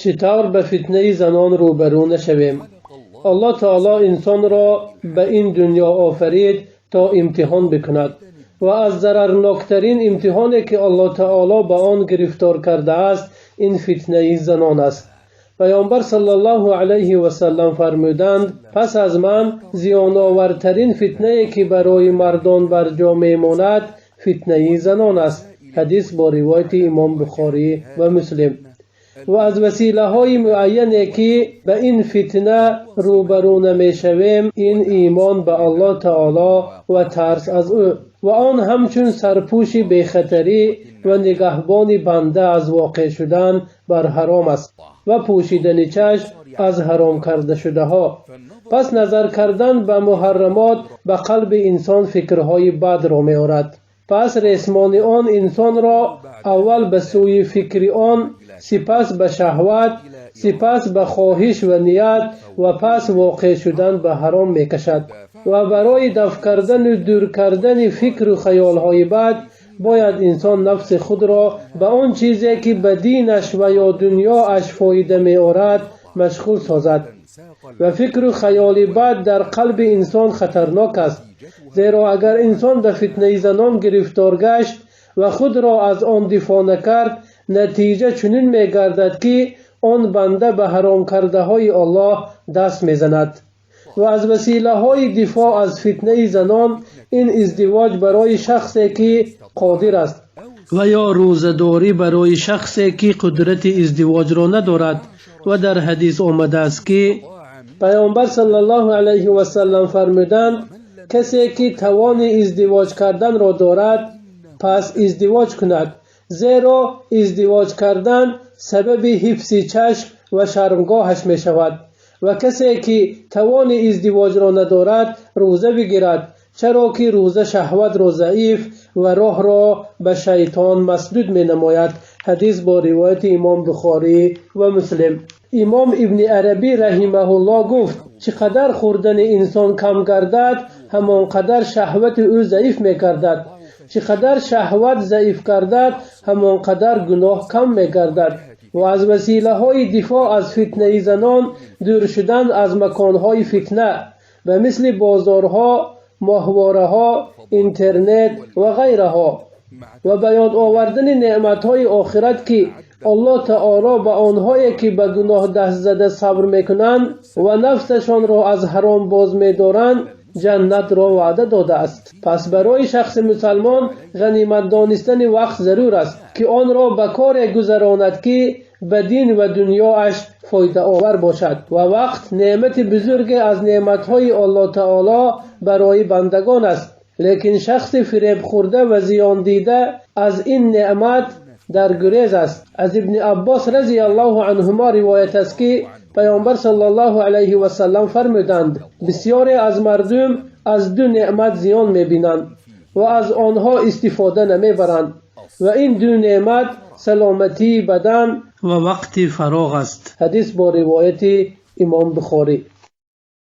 چطور به فتنه زنان روبرو نشویم؟ الله تعالی انسان را به این دنیا آفرید تا امتحان بکند و از ضررناکترین امتحانی که الله تعالی به آن گرفتار کرده است این فتنه زنان است. پیامبر صلی الله علیه و سلم فرمودند پس از من زیان‌آورترین فتنه‌ای که برای مردان بر جا میماند فتنه زنان است. حدیث با روایت امام بخاری و مسلم. و از وسیله های معینی که به این فتنه روبرو نمیشویم این ایمان به الله تعالی و ترس از او و آن همچون سرپوش بیخطری و نگهبان بنده از واقع شدن بر حرام است و پوشیدن چشم از حرام کرده شده ها. پس نظر کردن به محرمات به قلب انسان فکرهای بد را می آورد. پس رسمان آن انسان را اول به سوی فکر آن، سپس به شهوت، سپس به خواهش و نیت و پس واقع شدن به حرام می کشد. و برای دفع کردن و دور کردن فکر و خیالهای بد باید انسان نفس خود را به آن چیزی که به دینش و یا دنیاش فایده می آورد مشغول سازد. و فکر و خیال بد در قلب انسان خطرناک است، زیرا اگر انسان به فتنه زنان گرفتار گشت و خود را از آن دفاع نکرد نتیجه چنین می گردد که آن بنده به حرام کرده های الله دست می زند. و از وسیله های دفاع از فتنه زنان این ازدواج برای شخصی که قادر است و یا روزداری برای شخصی که قدرت ازدواج را ندارد. و در حدیث آمده است که پیامبر صلی الله علیه و سلم فرمودند کسی که توان ازدواج کردن را دارد پس ازدواج کند، زیرا ازدواج کردن سبب حفظ چشم و شرمگاهش می شود. و کسی که توان ازدواج را ندارد روزه بگیرد، چرا که روزه شهوت را ضعیف و راه را به شیطان مسدود می نماید. حدیث با روایت امام بخاری و مسلم. امام ابن عربی رحمه الله گفت چقدر خوردن انسان کم گردد همانقدر شهوت او ضعیف می گردد، چقدر شهوت ضعیف گردد همانقدر گناه کم می گردد. و از وسیله های دفاع از فتنه زنان دور شدن از مکانهای فتنه به مثل بازارها، ماهواره ها، اینترنت و غیرها و بیان آوردن نعمتهای آخرت که الله تعالی به آنهایی که به گناه دست زده صبر میکنند و نفسشان را از حرام باز می‌دارند جنت را وعده داده است. پس برای شخص مسلمان غنیمت دانستن وقت ضرور است که آن را به کار گذراند که به دین و دنیاش فایده آور باشد. و وقت نعمت بزرگ از نعمتهای الله تعالی برای بندگان است، لیکن شخص فریب خورده و زیان دیده از این نعمت در گریز است. از ابن عباس رضی الله عنهما روایت است که پیامبر صلی الله علیه و سلم فرمودند بسیاری از مردم از دو نعمت زیان می‌بینند و از آنها استفاده نمی‌برند و این دو نعمت سلامتی بدن و وقت فراغ است. حدیث با روایت امام بخاری.